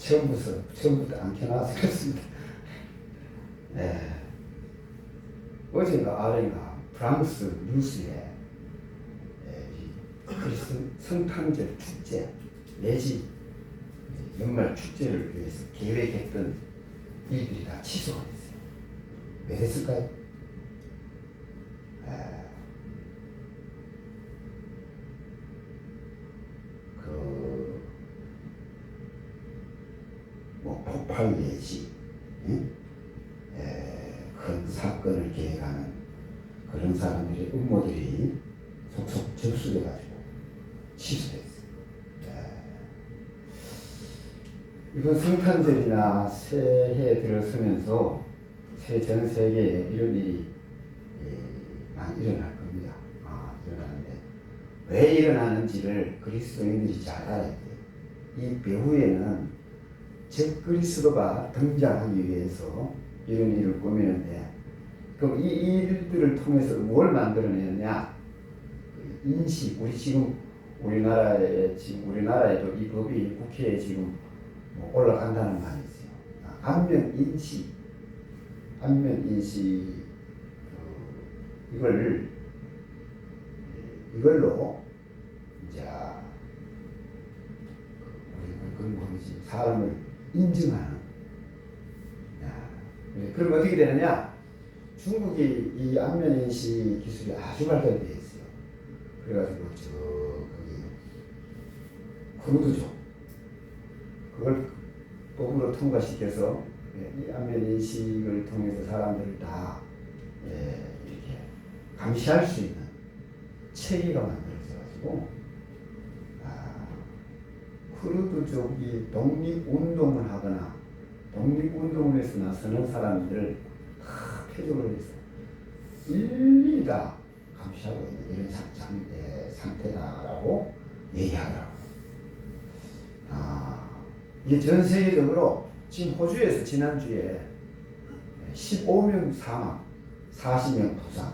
처음부터 안 켜놔서 그렇습니다. 어젠가 아래가 프랑스 뉴스에 그리스 성탄절 축제 내지 연말 축제를 위해서 계획했던 일들이 다 취소가 됐어요. 왜 했을까요? 폭발 내지 큰 사건을 계획하는 그런 사람들의 음모들이 속속 접수돼가지고 취소됐어요. 이번 성탄절이나 새해에 들어서면서 전 세계에 이런 일이 많이 일어날 겁니다. 일어나는데 왜 일어나는지를 그리스도인들이 잘 알아야 돼요. 이 배후에는 적그리스도가 등장하기 위해서 이런 일을 꾸미는데, 그럼 이 일들을 통해서 뭘 만들어내느냐? 인식, 우리나라에도 이 법이 국회에 지금 올라간다는 말이 있어요. 안면 인식, 이걸로 이제 사람을 인증하는. 그럼 어떻게 되느냐? 중국이 이 안면인식 기술이 아주 발달되어 있어요. 그래가지고 거기 크루드족 그걸 법으로 통과시켜서 이 안면인식을 통해서 사람들을 다 이렇게 감시할 수 있는 체계가 만들어져가지고 크루드족이 독립운동을 하거나 독립운동을 해서 나서는 사람들을 다 표적을 해서 일일이 다 감시하고 있는 이런 상태다라고 얘기하더라고요. 이게 전 세계적으로 지금 호주에서 지난주에 15명 사망, 40명 부상,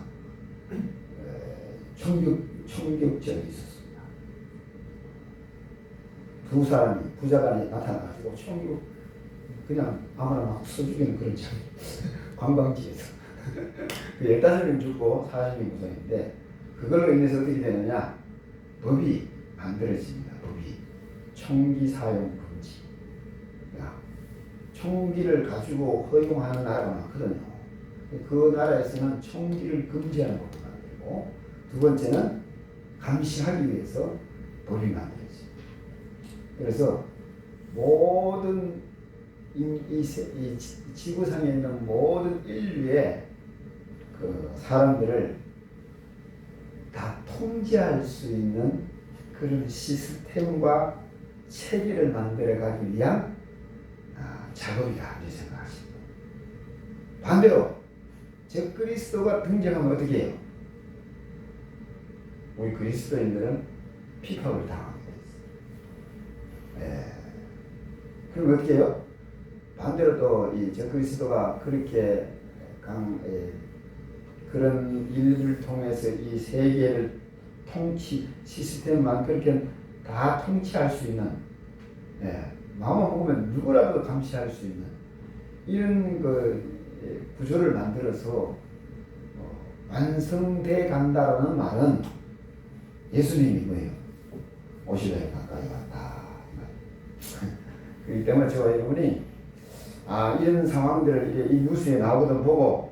총격전이 있었습니다. 두 사람이 부자간에 나타나가지고 총격 그냥 아무나 막 쏘죽이는 그런 장면. 관광지에서 15명 죽고 40명 부상인데, 그걸로 인해서 어떻게 되느냐? 법이 만들어집니다. 법이 총기 사용 금지. 총기를 가지고 허용하는 나라가 많거든요. 그 나라에서는 총기를 금지하는 법을 만들고, 두 번째는 감시하기 위해서 법이 만들어집니다. 그래서 모든 이 지구상에 있는 모든 인류의 그 사람들을 다 통제할 수 있는 그런 시스템과 체계를 만들어가기 위한 작업이다 이렇게 생각하십니다. 반대로 적그리스도가 등장하면 어떻게 해요? 우리 그리스도인들은 핍박을 당하게 됐어요. 그럼 어떻게 해요? 반대로 또 이 적그리스도가 그렇게 그런 일을 통해서 이 세계를 시스템만 그렇게 다 통치할 수 있는, 마음만 보면 누구라도 감시할 수 있는 이런 구조를 만들어서 완성돼 간다라는 말은 예수님이 뭐예요? 오시려에 가까이 왔다. 그렇기 때문에 저와 여러분이 이런 상황들을 이 뉴스에 나오거든 보고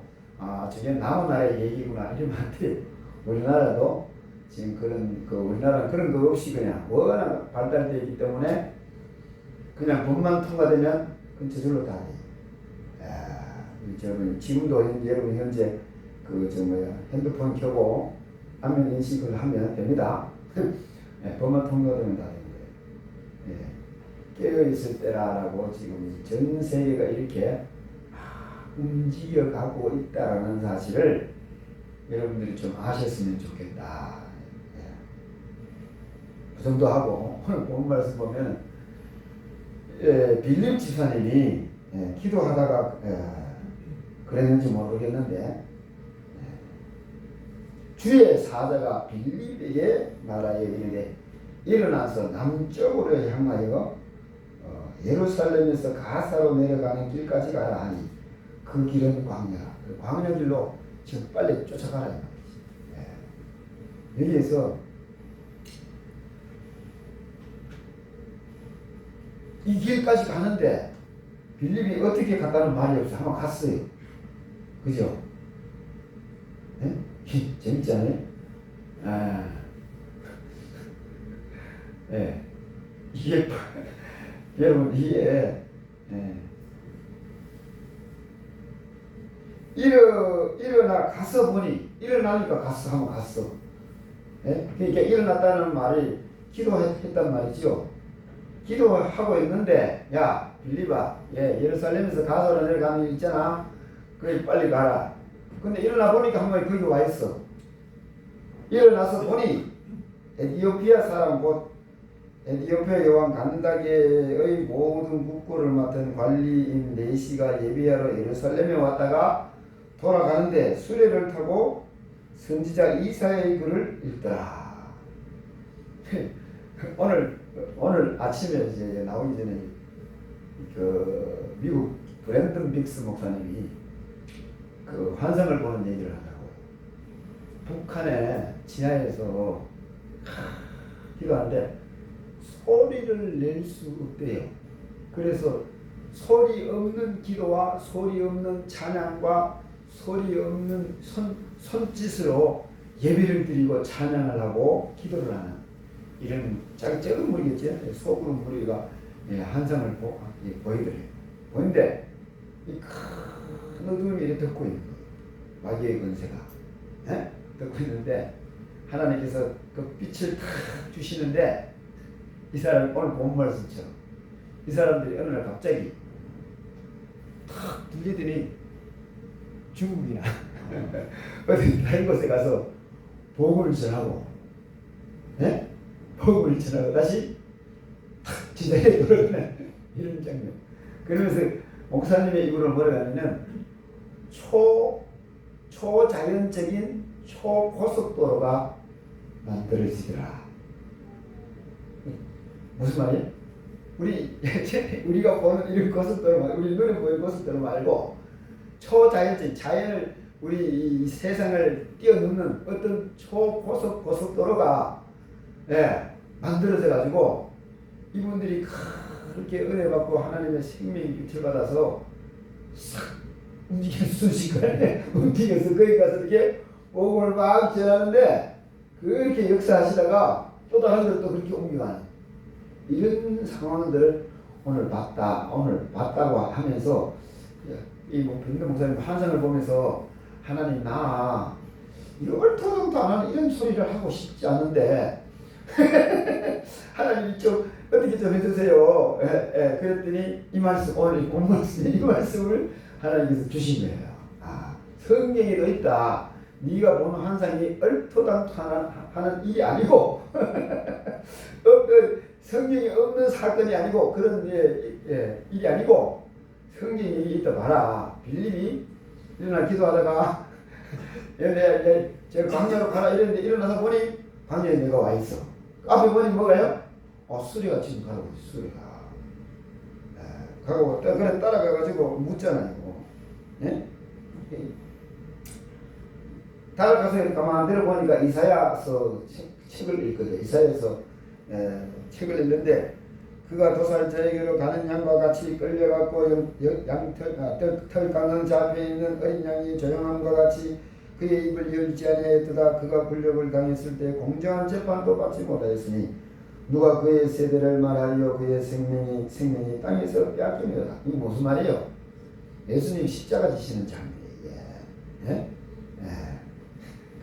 저게 남은 나라의 얘기구나 이러면 안 돼요. 우리나라도 지금 우리나라는 그런 거 없이 그냥 워낙 발달되어 있기 때문에 그냥 법만 통과되면 그건 저절로 다 돼요. 지금도 여러분 현재 핸드폰 켜고 화면 인식을 하면 됩니다. 법만 통과되면 다 되는 거예요. 깨어있을 때라고 지금 전 세계가 이렇게 움직여가고 있다는 사실을 여러분들이 좀 아셨으면 좋겠다. 그 정도 하고 오늘 본 말씀 보면 빌립 집사님이 기도하다가 그랬는지 모르겠는데 주의 사자가 빌립에게 말하여 이르되 일어나서 남쪽으로 향하여 예루살렘에서 가사로 내려가는 길까지 가라 하니 그 길은 광야라. 그 광야 길로 지금 빨리 쫓아가라. 예. 여기에서 이 길까지 가는데 빌립이 어떻게 갔다는 말이 없어. 한번 갔어요. 그죠? 예? 재밌지 않아요? 아. 예. 이게 여러분 이게 일어나 가서 보니 일어나니까 갔어. 한번 갔어. 예? 그러니까 일어났다는 말이 기도했단 말이죠. 기도하고 있는데 야 빌립아 예루살렘에서 가서로 내려가는 일 있잖아. 그래 빨리 가라. 근데 일어나 보니까 한 번에 거기 와 있어. 일어나서 보니 에티오피아 사람 곧 에티오피아 여왕 간다게의 모든 국고를 맡은 관리인 네시가 예비하러 예루살렘에 왔다가 돌아가는데 수레를 타고 선지자 이사야의 글을 읽더라. 오늘 아침에 이제 나오기 전에 그 미국 브랜든 빅스 목사님이 그 환상을 보는 얘기를 하더라고요. 북한의 지하에서 기도하는데 소리를 낼 수 없대요. 그래서 소리 없는 기도와 소리 없는 찬양과 소리 없는 손짓으로 예배를 드리고 찬양을 하고 기도를 하는 이런 작은 무리겠죠. 소그룹 무리가 환상을 보이더래요. 보는데 이 큰 어둠이 이렇게 덮고 있는 거예요. 마귀의 권세가 덮고 있는데 하나님께서 그 빛을 탁 주시는데 이 사람 오늘 본 말씀처럼 이 사람들이 어느 날 갑자기 탁 들리더니 중국이나 어디 다른 곳에 가서 복음을 전하고 복음을 전하고 다시 탁 지자에 돌아가는 이런 장면. 그러면서 목사님의 입으로 뭐라고 하냐면 초자연적인 초고속도로가 만들어지더라. 무슨 말이에요? 우리가 보는 이런 고속도로, 우리 눈에 보이는 고속도로 말고 초자연적인 자연을 우리 이 세상을 뛰어넘는 어떤 고속도로가 만들어져 가지고 이분들이 그렇게 은혜 받고 하나님의 생명의 빛을 받아서 싹 움직였어. 시간에 움직여서 거기 가서 이렇게 복음을 막 전하는데 그렇게 역사하시다가 또 다른 데로 또 그렇게 옮겨가는 이런 상황들을 오늘 봤다고 하면서 이 변도 목사님 환상을 보면서 하나님 나 얼토당토 안 하는 이런 소리를 하고 싶지 않은데 하나님 좀 어떻게 좀 해주세요. 그랬더니 이 말씀 오늘 본 말씀 이 말씀을 하나님께서 주신 거예요. 성경에도 있다. 네가 보는 환상이 얼토당토 하는 일이 아니고 성경이 없는 사건이 아니고 그런 일이 아니고 성경에 있다 봐라. 빌립이 일어나 기도하다가 저 광야로 가라 이랬는데 일어나서 보니 광야에 내가 와 있어. 앞에 보니 뭐가요? 수레가 지금 가고 있어. 수레가 가고 그래 따라가가지고 묻잖아요. 따라가서 가만히 내려보니까 이사야서 책을 읽거든. 이사야서 책을 읽는데 그가 도살자에게로 가는 양과 같이 끌려갔고 털 깎는 자 앞에 있는 어린 양이 조용함과 같이 그의 입을 열지 아니하였도다. 그가 굴욕을 당했을 때 공정한 재판도 받지 못하였으니 누가 그의 세대를 말하여 그의 생명이 땅에서 빼앗기며라. 이게 무슨 말이에요? 예수님 십자가 지시는 장면이에요.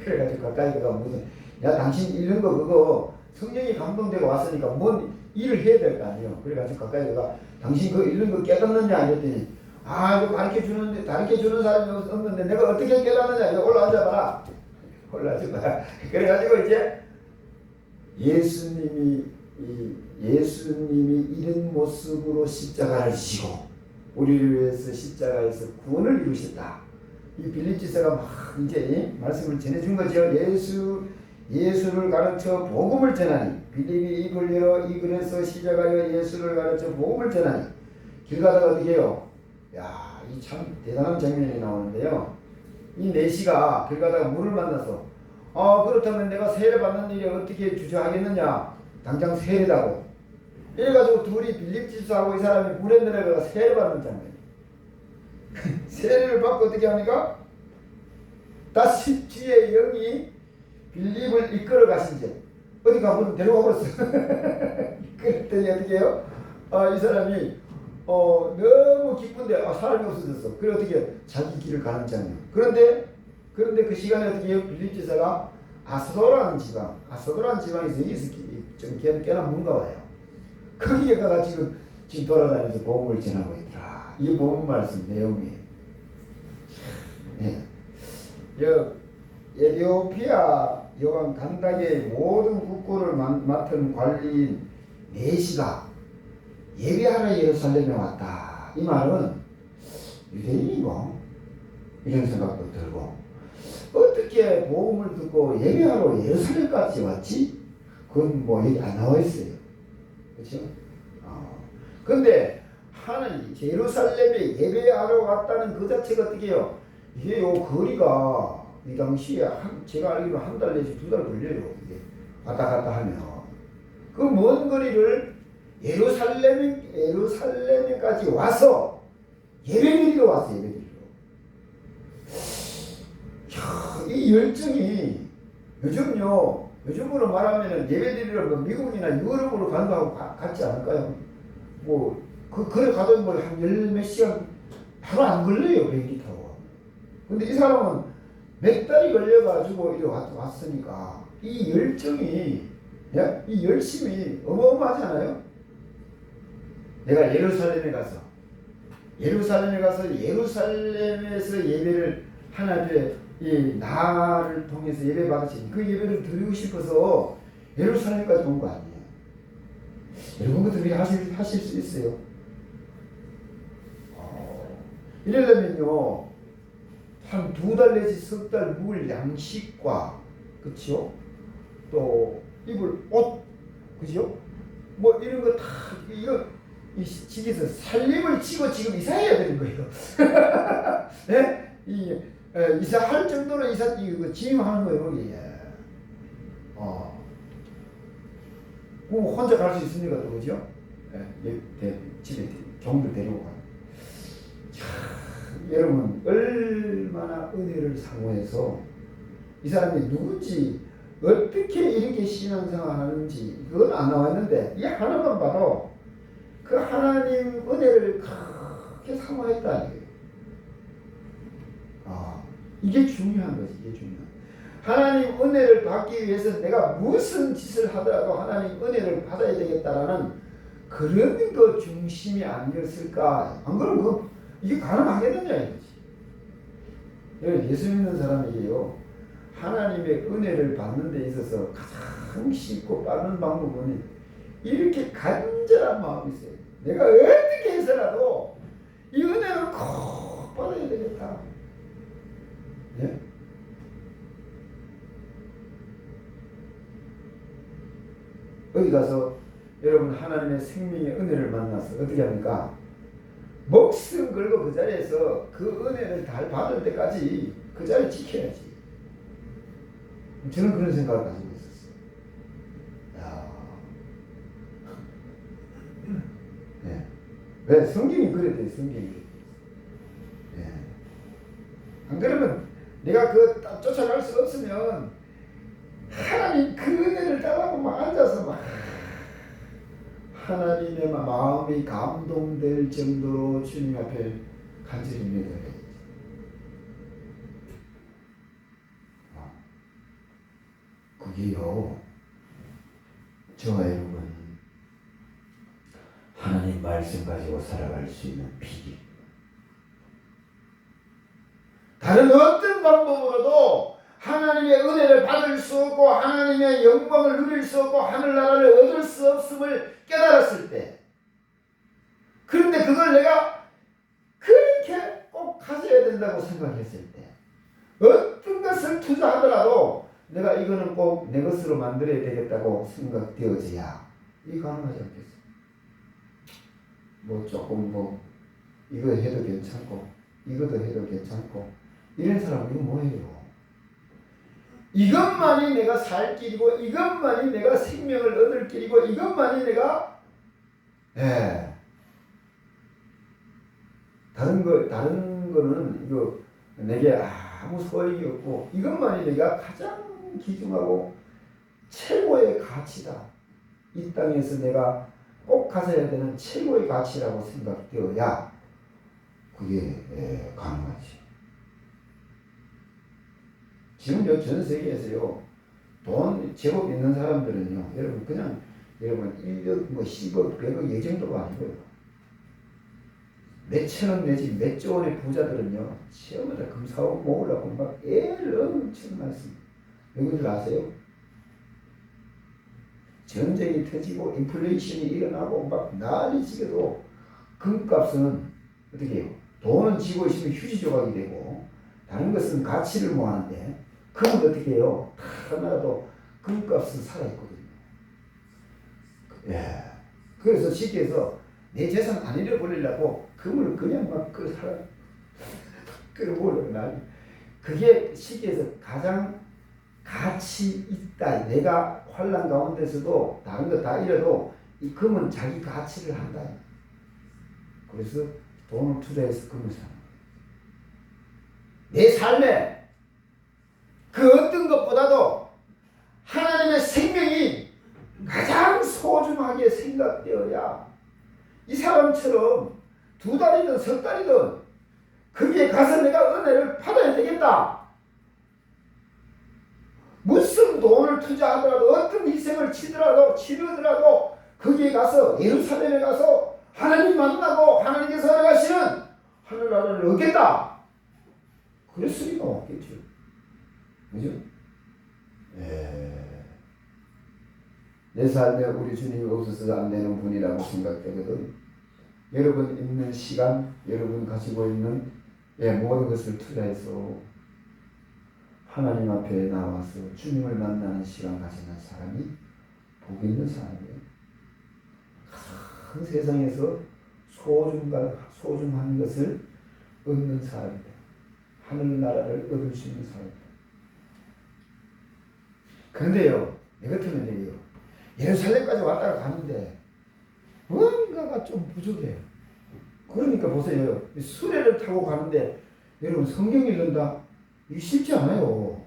그래가지고 가까이 가가 무슨 당신 읽는 거 그거 성령이 감동되고 왔으니까 뭔 일을 해야 될 거 아니에요. 그래가지고 가까이 가가 당신 그거 읽는 거 깨닫느냐 이랬더니 이거 가르쳐주는 사람이 없는데 내가 어떻게 깨닫느냐. 이거 올라앉아봐라. 올라앉아봐라. 그래가지고 이제 예수님이 이런 모습으로 십자가를 지시고 우리를 위해서 십자가에서 구원을 이루셨다. 이 빌립지서가 막 이제 말씀을 전해준 거죠. 예수를 가르쳐 복음을 전하니 빌립이 입을 열어 이 글에서 시작하여 예수를 가르쳐 복음을 전하니 길 가다가 어떻게 해요? 야, 이 참 대단한 장면이 나오는데요. 이 내시가 길 가다가 물을 만나서 그렇다면 내가 세례 받는 일이 어떻게 주저하겠느냐? 당장 세례다고. 이래가지고 둘이 빌립 집사하고 이 사람이 물에 내려가 세례 받는 장면. 세례를 받고 어떻게 합니까? 다시 주의 영이 빌립을 이끌어 가신지 어디 가버려 데려가 버렸어. 그랬더니 어떻게 해요? 이 사람이 너무 기쁜데 사람이 없어졌어. 그래 어떻게 자기 길을 가는 장면. 그런데 그 시간에 어떻게 해요? 빌립 지사가 아스도라는 지방에서 좀 꽤나 뭔가 와요. 거기에 가가 지금 돌아다니면서 복음을 전하고 있더라. 이 복음 말씀 내용이. 네. 에티오피아 여왕 간다게의 모든 국고를 맡은 관리인 내시가 예배하러 예루살렘에 왔다. 이 말은 유대인이고 이런 생각도 들고 어떻게 복음을 듣고 예배하러 예루살렘까지 왔지? 그건 뭐 여기 안 나와 있어요. 그렇죠? 근데 하는 예루살렘에 예배하러 왔다는 그 자체가 어떻게 해요? 이게 거리가 이 당시에 제가 알기로 한 달 내지 2달 걸려요. 이게 왔다 갔다 하면 그 먼 거리를 예루살렘에까지 와서 예배드리러 왔어요. 예배드리러. 이 열정이 요즘으로 말하면 예배드리러 미국이나 유럽으로 가는 거하고 같지 않을까요? 그래 가도 한 열 몇 시간 바로 안 걸려요. 비행기 타고. 근데 이 사람은 몇 달이 걸려가지고 이리 왔으니까 이 열정이, 이 열심이 어마어마하잖아요. 내가 예루살렘에 가서 예루살렘에서 예배를 하나님의 이 나를 통해서 예배 받으신 그 예배를 드리고 싶어서 예루살렘까지 온 거 아니에요. 여러분 것들이 하실 수 있어요. 이러려면요 한 2달 내지 3달 묵을 양식과 그치요? 또 입을 옷 그죠? 뭐 이런 거 다 이 집에서 살림을 치고 지금 이사해야 되는 거예요. 네? 이사할 정도로 이거 짐하는 거예요. 여기. 혼자 갈 수 있습니까? 또 그죠? 집에 종들 데리고 가. 여러분 얼마나 은혜를 사모해서 이 사람이 누군지 어떻게 이렇게 신앙생활 하는지 그건 안 나왔는데 이 하나만 봐도 그 하나님 은혜를 그렇게 사모했다. 이게 중요한 거지. 이게 중요한. 하나님 은혜를 받기 위해서 내가 무슨 짓을 하더라도 하나님 은혜를 받아야 되겠다라는 그런 거 중심이 아니었을까. 안 그러면 이게 가능하겠느냐 이거지. 예수 믿는 사람에게요 하나님의 은혜를 받는 데 있어서 가장 쉽고 빠른 방법은 이렇게 간절한 마음이 있어요. 내가 어떻게 해서라도 이 은혜를 꼭 받아야 되겠다. 네? 어디 가서 여러분 하나님의 생명의 은혜를 만나서 어떻게 합니까? 목숨 걸고 그 자리에서 그 은혜를 다 받을 때까지 그 자리 지켜야지. 저는 그런 생각을 가지고 있었어요. 네. 왜? 성경이 그랬대요. 성경이. 네. 안 그러면 내가 쫓아갈 수 없으면 하나님 그 은혜를 따라고 막 앉아서 막 하나님의 마음이 감동될 정도로 주님 앞에 간절히 매달려요. 그게요, 저와 여러분 하나님 말씀 가지고 살아갈 수 있는 비결. 다른 어떤 방법으로도 하나님의 은혜를 받을 수 없고 하나님의 영광을 누릴 수 없고 하늘나라를 얻을 수 없음을 깨달았을 때, 그런데 그걸 내가 그렇게 꼭 가져야 된다고 생각했을 때, 어떤 것을 투자하더라도 내가 이거는 꼭 내 것으로 만들어야 되겠다고 생각되어져야 이게 가능하지 않겠어. 뭐 조금 뭐 이거 해도 괜찮고 이것도 해도 괜찮고 이런 사람은 이거 뭐예요? 이것만이 내가 살 길이고 이것만이 내가 생명을 얻을 길이고 이것만이 내가 다른 거는 이거 내게 아무 소용이 없고 이것만이 내가 가장 귀중하고 최고의 가치다. 이 땅에서 내가 꼭 가져야 되는 최고의 가치라고 생각되어야 그게 가능하지. 지금 전 세계에서요 돈 제법 있는 사람들은요 여러분 그냥 여러분 1억 뭐 10억 100억 이 정도가 아니고요. 몇천억 내지 몇 조 원의 부자들은요 처음에 금사옥 모으려고 막 애를 엄청 많이 씁니다. 누구들 아세요? 전쟁이 터지고 인플레이션이 일어나고 막 난리치게도 금값은 어떻게 해요? 돈은 쥐고 있으면 휴지 조각이 되고 다른 것은 가치를 모아하는데 금은 어떻게 해요? 다 나라도 금값은 살아있거든요. 그래서 쉽게 해서 내 재산 안 잃어버리려고 금을 그냥 막 끌어모으려고 난리. 그게 쉽게 해서 가장 가치 있다. 내가 환란 가운데서도 다른 거 다 잃어도 이 금은 자기 가치를 한다. 그래서 돈을 투자해서 금을 사는 거예요. 내 삶에 그 어떤 것보다도 하나님의 생명이 가장 소중하게 생각되어야 이 사람처럼 2달이든 3달이든 거기에 가서 내가 은혜를 받아야 되겠다. 무슨 돈을 투자하더라도 어떤 희생을 치르더라도 거기에 가서 예루살렘에 가서 하나님 만나고 하나님께서 허락하시는 하늘나라를 얻겠다. 그랬을 리가 없겠죠. 그죠? 내 삶에 우리 주님이 없어서 안 되는 분이라고 생각되거든. 여러분 있는 시간, 여러분 가지고 있는 모든 것을 투자해서 하나님 앞에 나와서 주님을 만나는 시간 가지는 사람이 복 있는 사람이에요. 큰 세상에서 소중한 것을 얻는 사람이다. 하늘나라를 얻을 수 있는 사람이다. 그런데요, 내 같으면 얘기요. 예루살렘까지 왔다가 가는데 뭔가가 좀 부족해요. 그러니까 보세요. 수레를 타고 가는데 여러분 성경 읽는다? 이게 쉽지 않아요.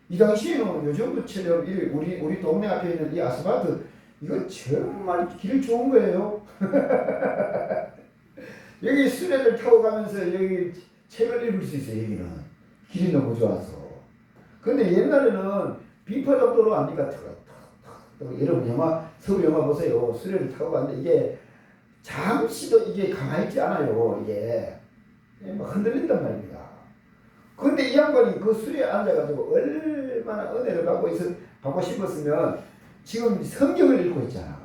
이 당시에는 요즘처럼 우리 동네 앞에 있는 이 아스팔트 이거 정말 길 좋은 거예요. 여기 수레를 타고 가면서 여기 책을 읽을 수 있어요. 여기는 길이 너무 좋아서. 근데 옛날에는 비파 정도로 아니까 여러분 서울 영화 보세요. 수레를 타고 가는데 이게 잠시도 이게 가만히 있지 않아요. 이게 막 흔들린단 말입니다. 근데 이 양반이 그 수레에 앉아가지고 얼마나 은혜를 받고 싶었으면 지금 성경을 읽고 있잖아.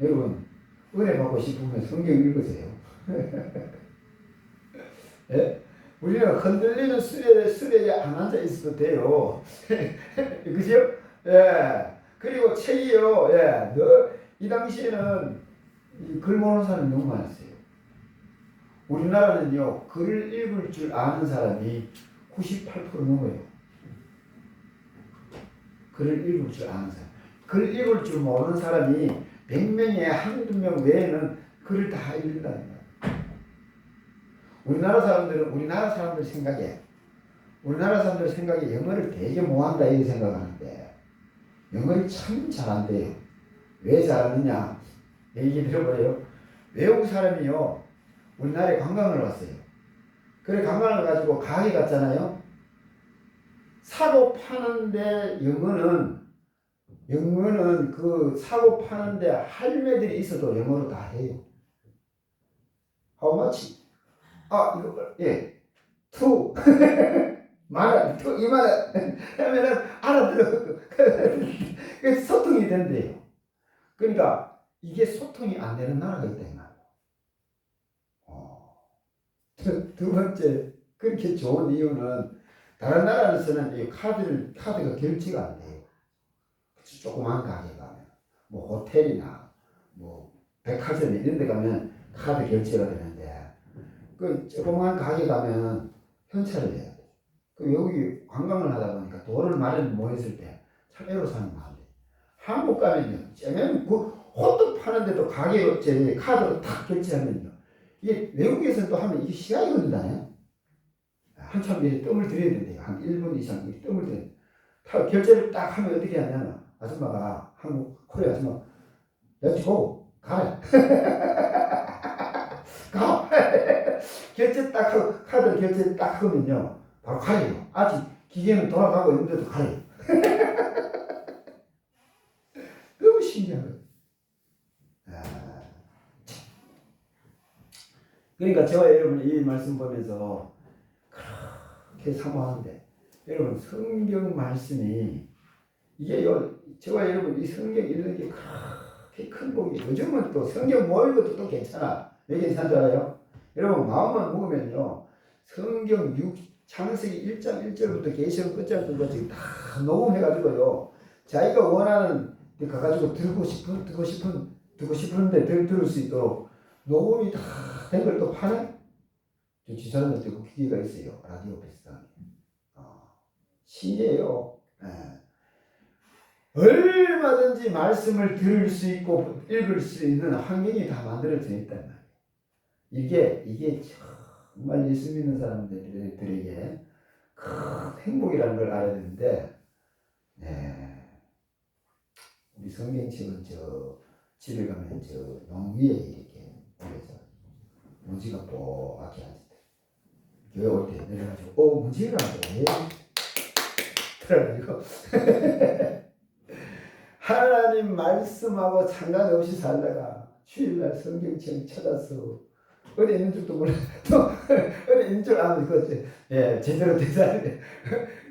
여러분 은혜 받고 싶으면 성경 읽으세요. 예? 우리는 흔들리는 수레에 안 앉아 있어도 돼요. 그죠? 예. 그리고 책이요. 예. 이 당시에는 글 모르는 사람이 너무 많았어요. 우리나라는요, 글을 읽을 줄 아는 사람이 98% 넘어요. 글을 읽을 줄 아는 사람. 글 읽을 줄 모르는 사람이 100명에 한두 명 외에는 글을 다 읽는다는 거예요. 우리나라 사람들 생각에 영어를 되게 못한다 이렇게 생각하는데 영어를 참 잘 안 돼요. 왜 잘하느냐? 얘기 들어봐요. 외국 사람이요, 우리나라에 관광을 왔어요. 그래 관광을 가지고 가게 갔잖아요. 사고 파는데 영어는 그 사고 파는데 할매들이 있어도 영어로 다 해요. How much? 이거 투 만원, 투 2만원 하면은 알아들어. 소통이 된대요. 그러니까 이게 소통이 안 되는 나라가 있다 이 말이에요. 두 번째 그렇게 좋은 이유는 다른 나라에서는 이 카드가 결제가 안 돼요. 조그만 가게 가면, 뭐 호텔이나 뭐 백화점 이런 데 가면 카드 결제가 되는데, 그 조그만 가게 가면 현찰을 내야 돼. 그 외국이 관광을 하다 보니까 돈을 마련 못 했을 때 차례로 사는 마음이. 한국 가면요, 쩌면 그 호떡 파는데도 가게 카드로 탁 결제하면요, 이게 외국에서는 또 하면 이게 시간이 걸린다네요. 한참 이렇게 뜸을 들여야 된대요. 한 1분 이상 이렇게 뜸을 들여야 돼. 결제를 딱 하면 어떻게 하냐면, 아줌마가, 한국 코리아 아줌마, 렛츠고 가래. 가. 결제 딱 하고, 카드 결제 딱 하면요, 바로 가래요. 아직 기계는 돌아가고 있는데도 가래요. 너무 신기한 거예요. 그러니까 저와 여러분 이 말씀 보면서 그렇게 사모하는데, 여러분 성경 말씀이 이게요, 저와 여러분 이 성경 읽는 게 그렇게 큰 복이. 요즘은 또 성경 모이는 것도 또 괜찮아. 왜 괜찮은 줄 알아요? 여러분 마음만 먹으면요, 성경 창세기 1장 1절부터 계시록 끝장까지 다 녹음해가지고요, 자기가 원하는 데 가가지고 듣고 싶은데 들을 수 있도록 녹음이 다 된 걸 또 파는 지사람들도 그 기계가 있어요. 라디오 비슷하게. 신기해요. 얼마든지 말씀을 들을 수 있고 읽을 수 있는 환경이 다 만들어져 있단 말이에요. 이게 정말 예수 믿는 사람들에게 큰 행복이라는 걸 알아야 되는데, 우리 성경책은 집에 가면 농 위에 이렇게 올려서 문지가 뽀얗게 앉았대. 교회 올 때 내려가지고 문지가 왜 그래가지고 하나님 말씀하고 상관없이 살다가 주일날 성경책 찾아서 어디 있는 줄도 몰라. 또 어디 있는 줄 아는 거지. 제대로 대사하는데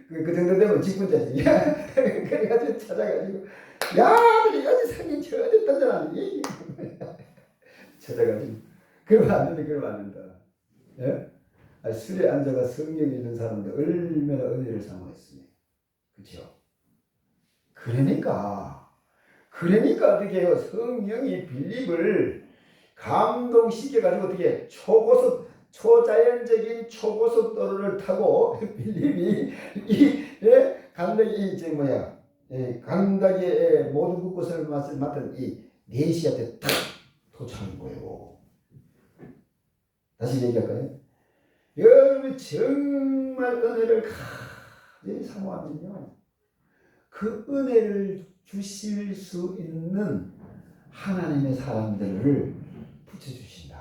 그 정도 되면 직분자지. 그래가지고 찾아가지고, 야, 여기 성경책 어디 있던 줄 아니? 찾아가지고 그걸 맞는다. 예? 술에 앉아가 성경 읽는 사람들 얼마나 은혜를 사모했으니, 그렇죠? 그러니까 어떻게 해요? 성령이 빌립을 감동시켜가지고 어떻게 초자연적인 초고속도로를 타고 빌립이 감각의 모든 곳곳을 맡은 이 메시아한테 탁 도착한 거예요. 다시 얘기할까요? 여러분 정말 은혜를 가지 사모하면요, 그 은혜를 주실 수 있는 하나님의 사람들을 붙여주신다.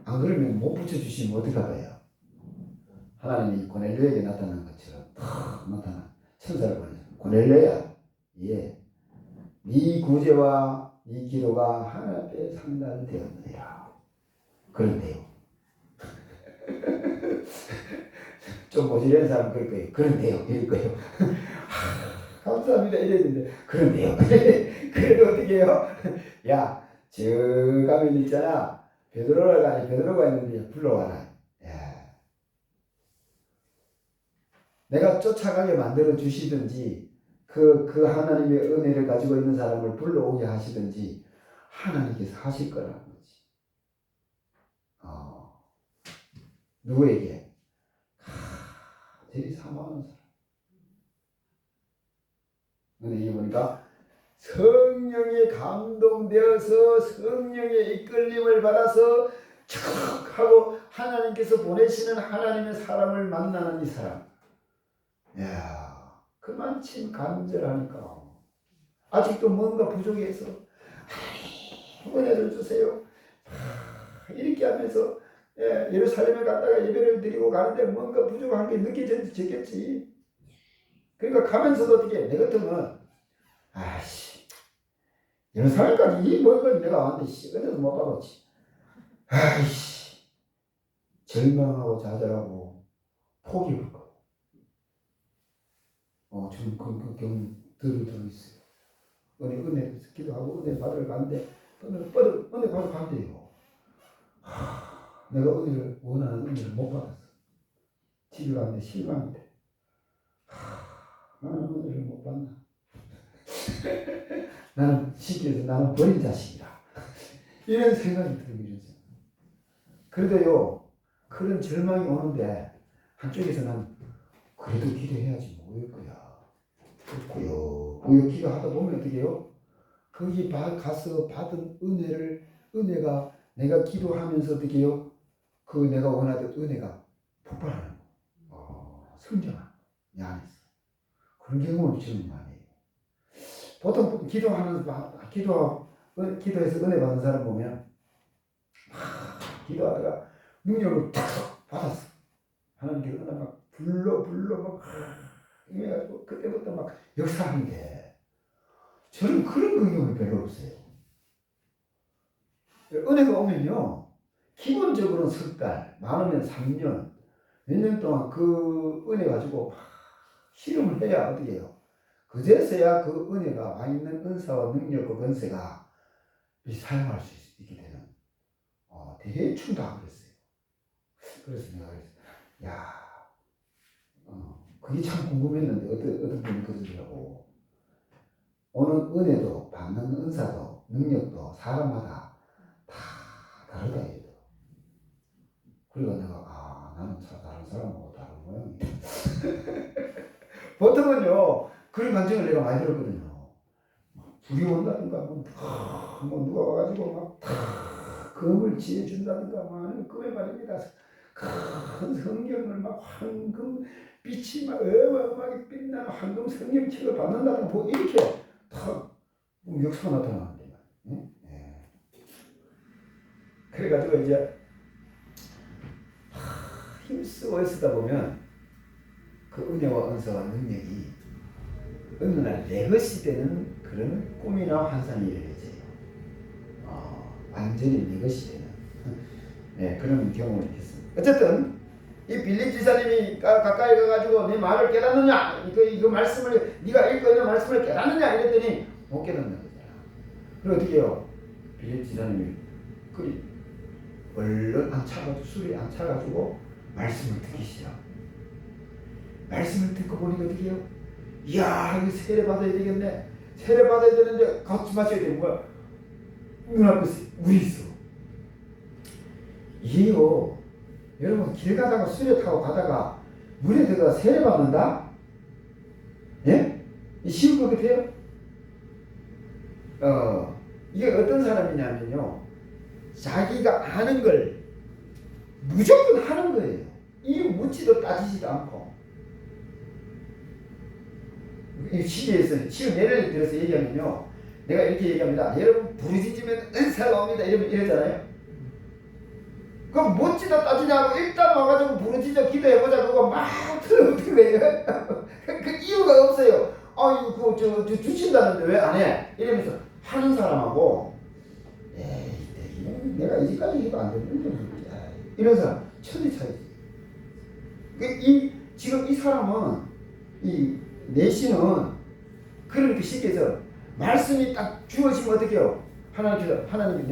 안 그러면 못 붙여주시면 어떡할까요? 하나님이 고넬료에게 나타난 것처럼 탁 나타난 천사를 보내서, 고넬료야, 네 구제와 네 기도가 하나님 앞에 상달되었느니라. 그런데요. 좀 모질한 사람 그럴 거예요. 그런데요. 이럴 거예요. 감사합니다. 이랬는데, 그런데요. 그래도 어떻게 해요? 야, 저 가면 있잖아. 베드로가 있는데 불러와라. 야. 내가 쫓아가게 만들어 주시든지, 그 하나님의 은혜를 가지고 있는 사람을 불러오게 하시든지, 하나님께서 하실 거라는 거지. 누구에게? 제일 사모하는 사람. 근데 이게 보니까 성령에 감동되어서 성령의 이끌림을 받아서 척 하고 하나님께서 보내시는 하나님의 사람을 만나는 이 사람. 야, 그만큼 간절하니까 아직도 뭔가 부족해서 하나님 은혜를 주세요. 이렇게 하면서 예루살렘에 갔다가 예배를 드리고 가는데 뭔가 부족한 게 느껴졌겠지. 그러니까 가면서도 어떻게, 내 같으면 아이씨, 예루살렘까지 이 먼 걸 내가 왔는데 어디서 못 받았지. 아이씨, 절망하고 좌절하고 포기할 거. 지금 그 경우 들어있어요. 은혜 기도하고 은혜 받으러 가는데 은혜 받으러 간대요. 내가 은혜를 원하는 은혜를 못 받았어. 집에 갔는데 실망이 돼. 나는 은혜를 못 받나? 나는 쉽게 해서 나는 버린 자식이라. 이런 생각이 들고 이러죠. 그래도요, 그런 절망이 오는데 한쪽에서 난 그래도 기도해야지 뭐일 거야. 그렇고요. 그 기도하다 보면 어떻게 해요? 거기 가서 받은 은혜가 내가 기도하면서 어떻게 해요? 그 내가 원하던 은혜가 폭발하는 거. 성장하는 거. 내 안에서. 그런 경험을 저는 많이 해요. 보통 기도해서 은혜 받는 사람 보면 기도하다가 능력을 탁 받았어. 하나님께서 막 불러 막 이래가지고 그때부터 막 역사하는데 저는 그런 경험이 별로 없어요. 은혜가 오면요 기본적으로는 석 달, 많으면 3년, 몇 년 동안 그 은혜 가지고 실험을 해야 어떻게 해요? 그제서야 그 은혜가 와 있는 은사와 능력과 권세가 사용할 수 있게 되는 대충 다 그랬어요. 그래서 내가 그랬어요. 야, 그게 참 궁금했는데 어떤 분이 그러더라고. 오는 은혜도 받는 은사도 능력도 사람마다 다 다르다 이거. 그리고 내가 나는 다른 사람하고 다른 모양이야. 보통은요 그런 감정을 내가 많이 들었거든요. 불이 온다든가 뭐 누가 와가지고 막 금을 지어준다든가 막 그에 말입니다. 큰 성경을 막 황금 빛이 막 어마어마하게 빛나는 황금 성경책을 받는다든가 뭐 이렇게 탁 역사가 나타나는데 그래가지고 이제 힘쓰고 쓰다 보면 그 은혜와 은사와 능력이 어느 날 내 것이 되는 그런 꿈이나 환상이 이루어져요. 완전히 내 것이 되는 그런 경험을 했습니다. 어쨌든 이 빌립 지사님이 가까이 가가지고 내 말을 깨닫느냐, 이거 말씀을 네가 읽고 있는 말씀을 깨닫느냐 이랬더니 못 깨닫는 거잖아. 그리고 어떻게 해요? 빌립 지사님이 얼른 안 차가지고 술이 안 차가지고 말씀을 듣기 시작. 말씀을 듣고 보니까 어떻게 해요? 이야, 이거 세례 받아야 되겠네. 세례 받아야 되는데 같이 마셔야 되는 거야. 눈앞에 물이 있어. 이게요, 여러분 길 가다가 수레 타고 가다가 물에 들어가 세례 받는다? 예? 쉬운 것 같아요? 이게 어떤 사람이냐면요, 자기가 아는 걸 무조건 하는 거예요. 이 묻지도 따지지도 않고. 이 시대에서 지금 예를 들어서 얘기하면요, 내가 이렇게 얘기합니다. 여러분 부르짖으면 은사가 옵니다. 이러잖아요. 그럼 묻지도 따지지 않고 일단 와가지고 부르짖어 기도해보자 그거 막 틀어붙은 거예요. 그 이유가 없어요. 이거 그거 주신다는데 왜 안 해? 이러면서 하는 사람하고 내가 이제까지 해도 안 되는데 이런 사람 천지 차이지. 지금 이 사람은 이 내신은 그렇게 쉽게 해서 말씀이 딱 주어지면 어떻게 해요? 하나님이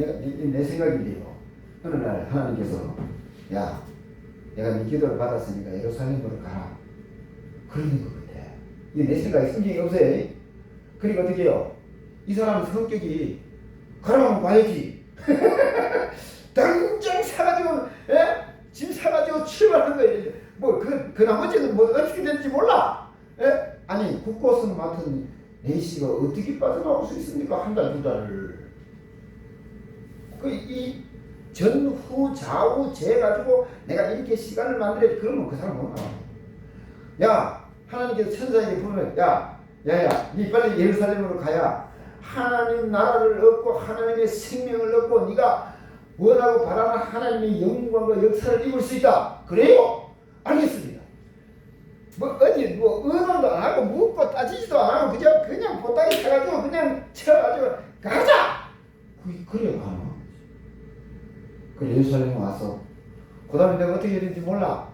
내 생각인데요. 어느 날 하나님께서 야, 내가 네 기도를 받았으니까 예루살렘으로 가라. 그러는 것 같아. 이게 내 생각에 성경이 없어요. 그러니까 어떻게 해요? 이 사람 성격이 가라면 봐야지. 당장 사가지고 짐 사가지고 출발하는 거예요. 뭐 그 나머지는 뭐 어떻게 되는지 몰라. 아니 국고성 맡은 내시가 어떻게 빠져나올 수 있습니까? 한 달, 두 달을. 이 전후 좌우 재 가지고 내가 이렇게 시간을 만들어야지. 그러면 그 사람 못 나와. 야, 하나님께서 천사에게 보면 야야 니 빨리 예루살렘으로 가야 하나님 나라를 얻고 하나님의 생명을 얻고 네가 원하고 바라는 하나님의 영광과 역사를 입을 수 있다. 그래요? 알겠습니다. 의논도 안 하고 묻고 따지지도 안 하고 그냥 보따리 사가지고 그냥 쳐가지고 가자. 그래 가는 거지. 그 예루살렘에 와서 그 다음에 내가 어떻게 해야 되는지 몰라.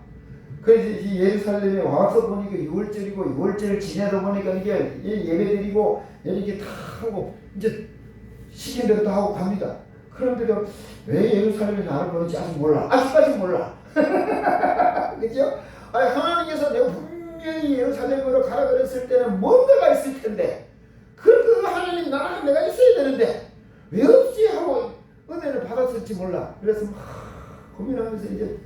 그래서 이 예루살렘에 와서 보니까 6월절이고 6월절을 지내다 보니까 이게 예배드리고 이렇게 다 하고 이제 시킨 대로 다 하고 갑니다. 그런데도 왜 예루살렘에 나를 보는지 아직 몰라. 아직까지 몰라. 그죠? 아니, 하나님께서 내가 분명히 예루살렘으로 가라 그랬을 때는 뭔가가 있을 텐데 그 하나님 나라가 내가 있어야 되는데 왜 없지 하고 은혜를 받았을지 몰라. 그래서 막 고민하면서 이제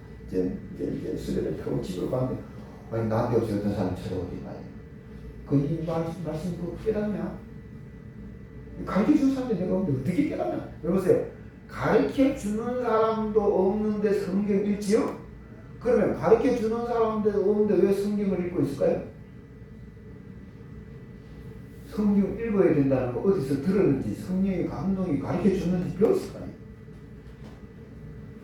수레를 타고 집으로 가는데 아니 나한테 없이 어떤 사람이 찾아오지 마요. 이 말씀 그거 깨닫냐? 가르쳐준 사람인데 내가 없는데 어떻게 깨닫냐? 여보세요. 가르쳐주는 사람도 없는데 성경 읽지요? 그러면 가르쳐주는 사람도 없는데 왜 성경을 읽고 있을까요? 성경 읽어야 된다는 거 어디서 들었는지 성령의 감동이 가르쳐주는지 배웠을 거 아니에요.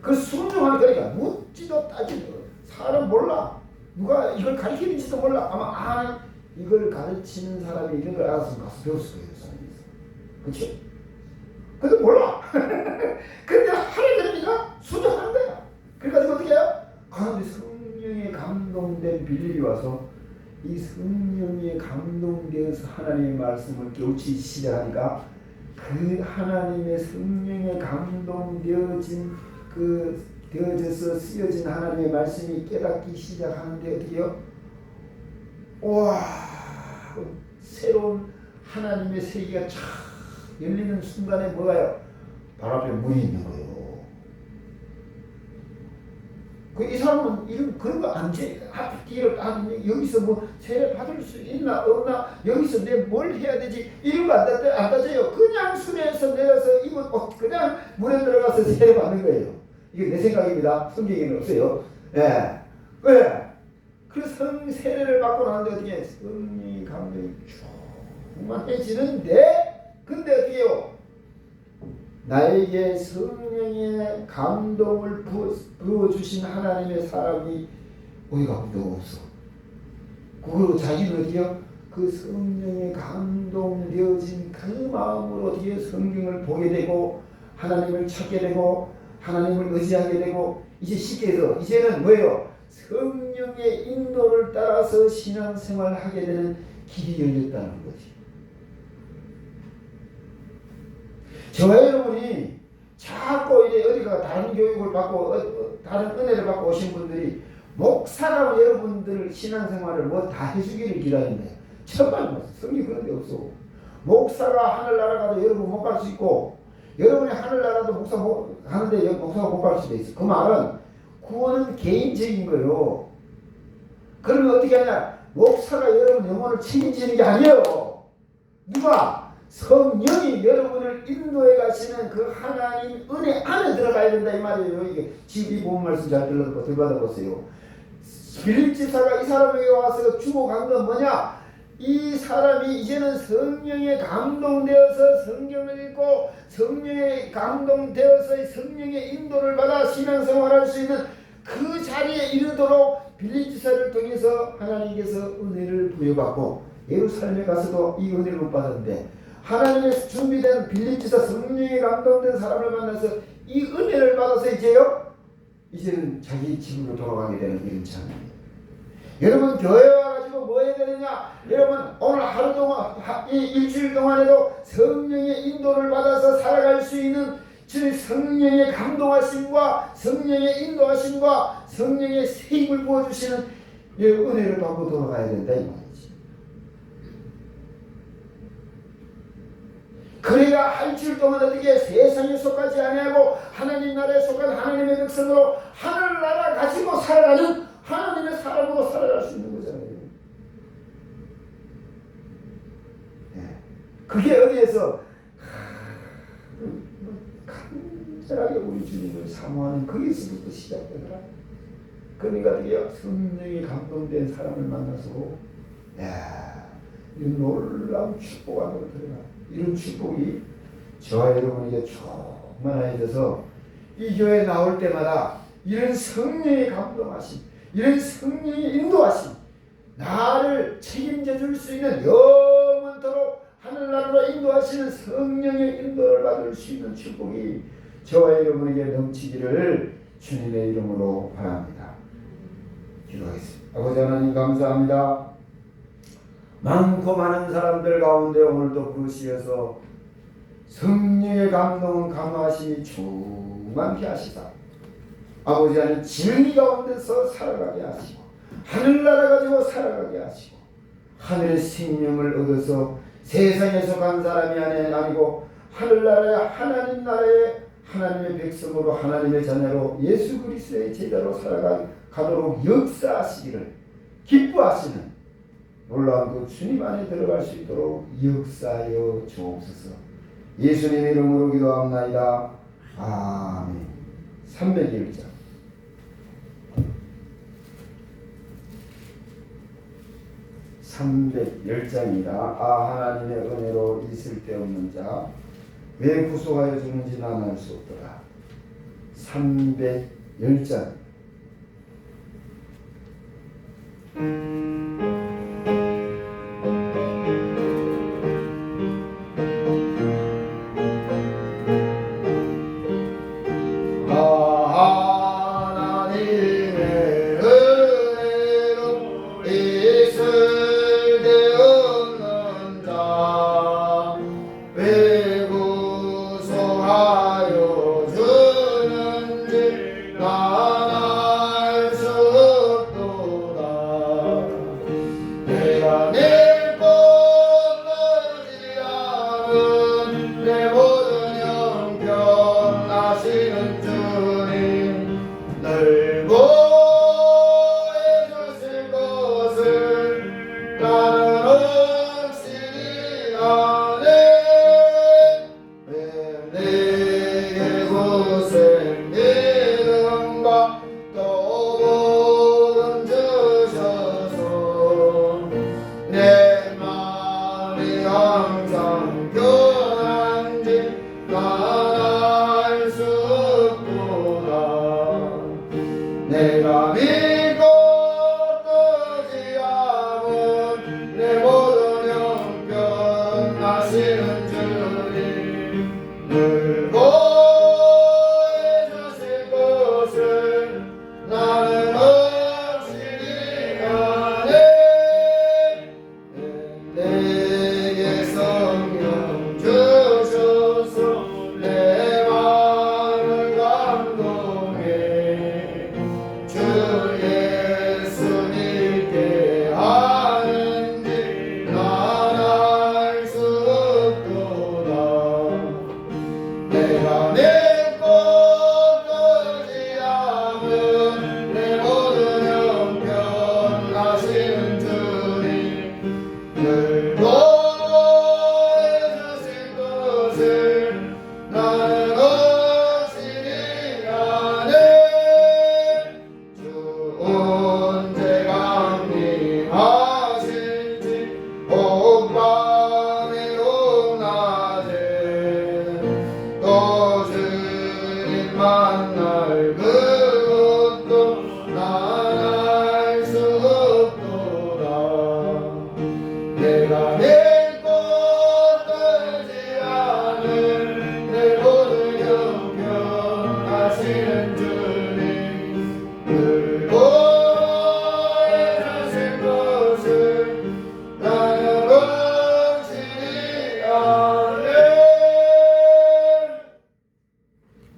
그 순종하는 거니까 묻지도 따지도 사람 몰라. 누가 이걸 가르치는지도 몰라. 아마 이걸 가르치는 사람이 이런 걸 알았으면 가서 배웠을 거예요. 그렇지? 근데 몰라. 근데 하려 그러니까 순종하는 거야. 그래가지고 어떻게 해요? 가운데 성령에 감동된 빌립이 와서 이 성령에 감동되어서 하나님의 말씀을 깨우치기 시작하니까 그 하나님의 성령에 감동되어진 되어져서 쓰여진 하나님의 말씀이 깨닫기 시작하는데 어떻게 해요? 와, 새로운 하나님의 세계가 쫙 열리는 순간에 뭐가요? 바로 앞에 문이 있는 거예요. 이 사람은 이런 그런 거 안 돼. 앞뒤를 여기서 뭐 세례 받을 수 있나 없나 여기서 내 뭘 해야 되지 이런 거 안 따져요. 그냥 수레에서 내려서 입은 옷 그냥 물에 들어가서 세례 받는 거예요. 이게 내 생각입니다. 성경에는 없어요. 예. 왜? 그 세례를 받고 나는데 어떻게 성령이 감동이 충만해지는데 근데 어떻게 해요? 나에게 성령의 감동을 부어주신 하나님의 사람이 어디가 아무도 없어. 그걸로 자기는 어디요? 그 성령의 감동되어진 그 마음으로 어떻게 성경을 보게 되고 하나님을 찾게 되고 하나님을 의지하게 되고 이제 쉽게 해서 이제는 뭐예요? 성령의 인도를 따라서 신앙생활을 하게 되는 길이 열렸다는 거지. 저와 여러분이 자꾸 이제 어디가 다른 교육을 받고 다른 은혜를 받고 오신 분들이 목사라고 여러분들 신앙생활을 뭐 다 해주기를 기다린대. 천만 성경 그런 데 없어. 목사가 하늘나라 가도 여러분 못 갈 수 있고 여러분이 하늘나라도 목사 가는데 목사가 못 갈 수도 있어. 그 말은 구원은 개인적인 거예요. 그러면 어떻게 하냐? 목사가 여러분 영혼을 책임지는 게 아니에요. 누가? 성령이 여러분을 인도해 가시는 그 하나님 은혜 안에 들어가야 된다 이 말이에요. 이게 지금 이 본 말씀 잘 들어받아보세요. 빌립 지사가 이 사람에게 와서 주고 간 건 뭐냐? 이 사람이 이제는 성령에 감동되어서 성경을 읽고 성령에 감동되어서 성령의 인도를 받아 신앙생활할 수 있는 그 자리에 이르도록 빌립 지사를 통해서 하나님께서 은혜를 부여받고 예루살렘에 가서도 이 은혜를 못 받았는데 하나님의 준비된 빌립 지사 성령에 감동된 사람을 만나서 이 은혜를 받아서 이제는 자기 집으로 돌아가게 되는 이런 장면입니다. 여러분 교회 와가지고 뭐 해야 되느냐? 여러분 오늘 하루 동안 일주일 동안에도 성령의 인도를 받아서 살아갈 수 있는 주 성령의 감동하심과 성령의 인도하심과 성령의 세임을 부어주시는 은혜를 받고 돌아가야 된다 이 말이지. 그래야 한 주일 동안 어떻게 세상에 속하지 아니하고 하나님 나라에 속한 하나님의 백성으로 하늘나라 가지고 살아가는 하나님의 사람으로 살아갈 수 있는 거잖아요. 네. 그게 어디에서 간절하게 우리 주님을 사모하는 거기서부터 시작되더라. 그러니까 어떻게 성령이 감동된 사람을 만나서 이 놀라운 축복 안으로 들어가. 이런 축복이 저와 여러분에게 충만해져서 이 교회에 나올 때마다 이런 성령의 감동하심, 이런 성령의 인도하심, 나를 책임져 줄 수 있는 영원토록 하늘나라로 인도하시는 성령의 인도를 받을 수 있는 축복이 저와 여러분에게 넘치기를 주님의 이름으로 바랍니다. 기도하겠습니다. 아버지 하나님 감사합니다. 많고 많은 사람들 가운데 오늘도 부르시어서 성령의 감동은 감화하심이 충만케 하시다. 아버지 하나님 진리 가운데서 살아가게 하시고 하늘나라 가지고 살아가게 하시고 하늘의 생명을 얻어서 세상에서 간 사람이 아니고 하늘나라의 하나님 나라의 하나님의 백성으로 하나님의 자녀로 예수 그리스도의 제자로 살아가도록 역사하시기를 기뻐하시는 놀라운 그 주님 안에 들어갈 수 있도록 역사하여 주옵소서. 예수님의 이름으로 기도합나이다. 아멘. 301장 310장이다. 하나님의 은혜로 있을 데 없는 자 왜 구속하여 주는지 난 알 수 없더라. 310장 내가 믿고 뜨지 않은 내 모든 형편 하시는 주님 늘 보여 주실 것을 나는 확실히 아네. 내게 성령 주셔서 내 마음을 감동해 주 예수님께 하는지 난 알 수 없도다. 내가 믿고 뜨지 않은 내 모든 형편 하시는 주님 늘 보여주실 것을 나는 확실히 아네. 주 언제 강림하실지 오밤에 높낮에 또 주님 만날 그것도 난 알 수 없도다. 내가 믿고 뜨지 않은 내 모든 형편 하시는 주님 늘 보여주실 것을 나는 확실히 아네.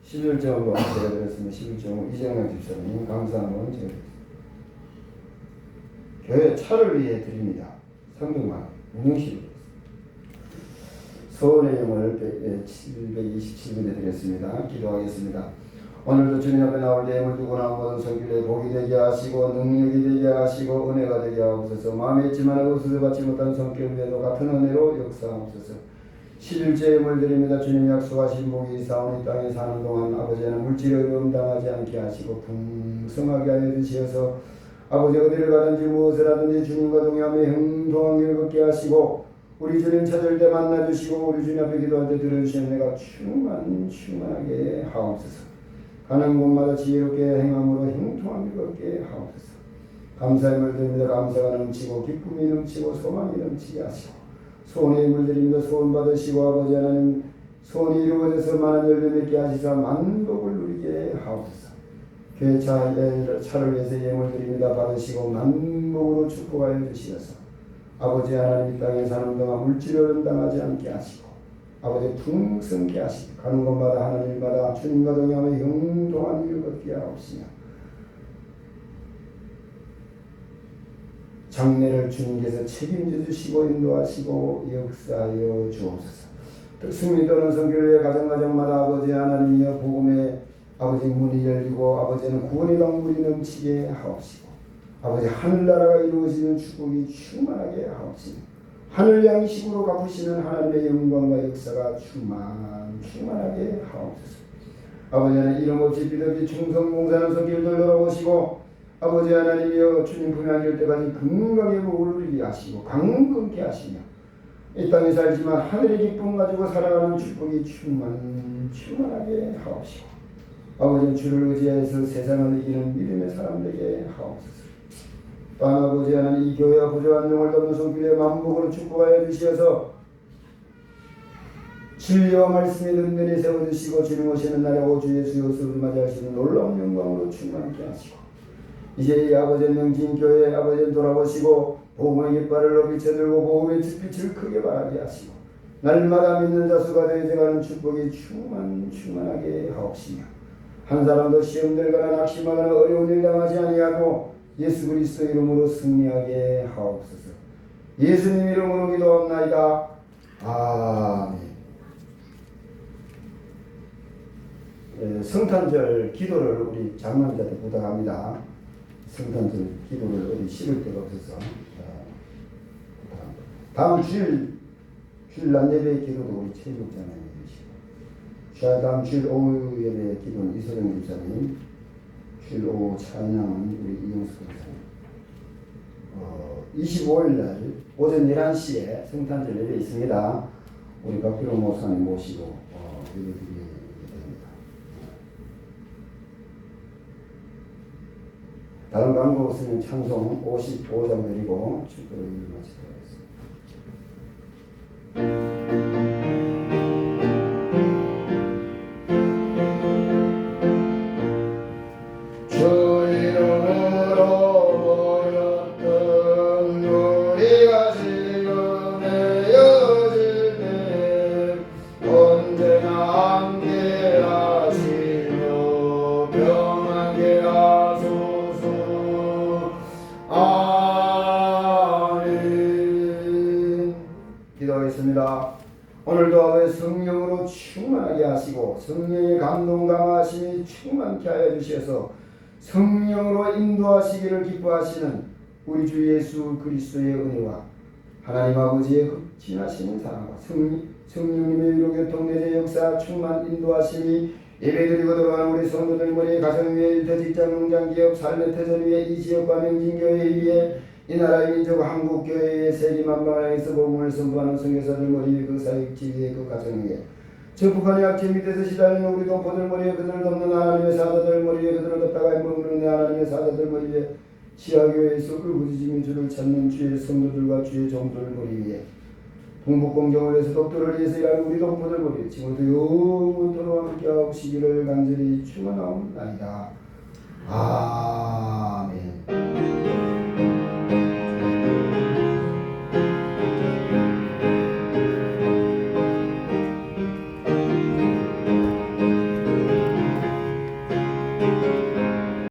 11절로 제가 드렸습니다. 11절 이정영 집사님 감사함은 제가 드렸습니다. 교회 차를 위해 드립니다. 성경만 운영식으로 서울의 영을 727분에 드렸습니다. 기도하겠습니다. 오늘도 주님 앞에 나올 때 예물 두고 나온 모든 성길에 복이 되게 하시고 능력이 되게 하시고 은혜가 되게 하옵소서. 마음에 있지만 없어서 받지 못한 성길 위에도 같은 은혜로 역사하옵소서. 11째 예물 드립니다. 주님 약속하신 복이 사오니 땅에 사는 동안 아버지는 물질의 어려움 당하지 않게 하시고 풍성하게 하여 주시어서 아버지 어디를 가든지 무엇을 하든지 주님과 동행하며 형통한 길을 걷게 하시고 우리 주님 찾을 때 만나주시고 우리 주님 앞에 기도할 때 들어주시는 내가 충만하게 하옵소서. 가는 곳마다 지혜롭게 행함으로 형통한 길을 걷게 하옵소서. 감사의 물 드립니다. 감사가 넘치고 기쁨이 넘치고 소망이 넘치게 하시고 소원의 물 드립니다. 소원 받으시고 아버지 하나님 소원이 이루어져서 많은 열매 맺게 하시사 만복을 누리게 하옵소서. 교회 차를 위해서 예물 드립니다. 받으시고 만복으로 축복하여 주시어서 아버지 하나님 이 땅에 사는 동안 물질을 당하지 않게 하시고 아버지 풍성케 하시고 가는 곳마다 하나님마다 주님과 동행하며 형통한 길을 걷게 하옵시며 장래를 주님께서 책임져 주시고 인도하시고 역사하여 주옵소서. 승리도는 선교회 가정마다 아버지 하나님이여 복음의 아버지 문이 열리고 아버지는 구원의 강물이 넘치게 하옵시고 아버지 하늘나라가 이루어지는 축복이 충만하게 하옵시고 하늘 양식으로 갚으시는 하나님의 영광과 역사가 충만하게 하옵소서. 아버지는 이름 없이 비덥이 충성 봉사하는 손길들 돌아보시고 아버지 하나님이여 주님 품에 안길 때까지 건강에 복을 누리게 하시고 강건케 하시며 이 땅에 살지만 하늘의 기쁨 가지고 살아가는 축복이 충만하게 하옵시고 아버지는 주를 의지해서 세상을 이기는 믿음의 사람들에게 하옵소서. 또한 아버지 하나님 이 교회와 부조한 영을 돕는 손길에 만복으로 축복하여 주시어서 진리와 말씀의 능면에 세워주시고 주님 오시는 날에 오주 예수 그리스도를 맞이할 수 있는 놀라운 영광으로 충만케 하시고 이제 이 아버지의 명진 교회 아버지는 돌아보시고 복음의 깃발을 높이 쳐들고 복음의 빛을 크게 발하게 하시고 날마다 믿는 자 수가 되어가는 축복이 충만하게 하옵시며 한 사람도 시험들거나 낙심하거나 어려운 일 당하지 아니하고 예수 그리스도 이름으로 승리하게 하옵소서. 예수님 이름으로 기도합나이다. 아멘. 성탄절 기도를 우리 장로님들한테 부탁합니다. 성탄절 기도를 어디 실을 데가 없어서 부탁합니다. 다음 주일 낮 예배 기도도 우리 최일국장님 해주시고 다음 주일 오후 예배 기도는 이소령 집사님, 주일 오후 찬양은 우리 이용수 집사님. 25일날 오전 11시에 성탄절 예배 있습니다. 우리 박필호 목사님 모시고 예배 드리게 됩니다. 다른 광고 없으면 찬송 55장 드리고 축도를 마치도록 하겠습니다. 오늘도 아버지 성령으로 충만하게 하시고 성령의 감동 감화하심이 충만케 하여 주셔서 성령으로 인도하시기를 기뻐하시는 우리 주 예수 그리스도의 은혜와 하나님 아버지의 극진하시는 사랑과 성령님의 위로 교통 내재 역사 충만 인도하심이 예배드리고 들어가는 우리 성도들 머리에 가정 위에 일터 직장 농장 기업 삶의 터전 위에 이 지역과 명진교회 위에 이 나라의 민족 한국교회의 세계 만방에서 복음을 선포하는 선교사들 머리에 그 사역지 위에 그 가정 위에 저 북한의 악취 밑에서 시달리는 우리 동포들 머리에 그들을 돕는 하나님의 사자들 머리에 그들을 돕다가 머무르는 하나님의 사자들 머리에 지하교회에서 울부짖으며 주를 찾는 주의 성도들과 주의 종들 머리 위에 동북공정을 위해서 독도를 위해서 일하는 우리 동포들 머리에 지금도 영원토록 함께하시기를 간절히 축원하옵나이다. 아멘.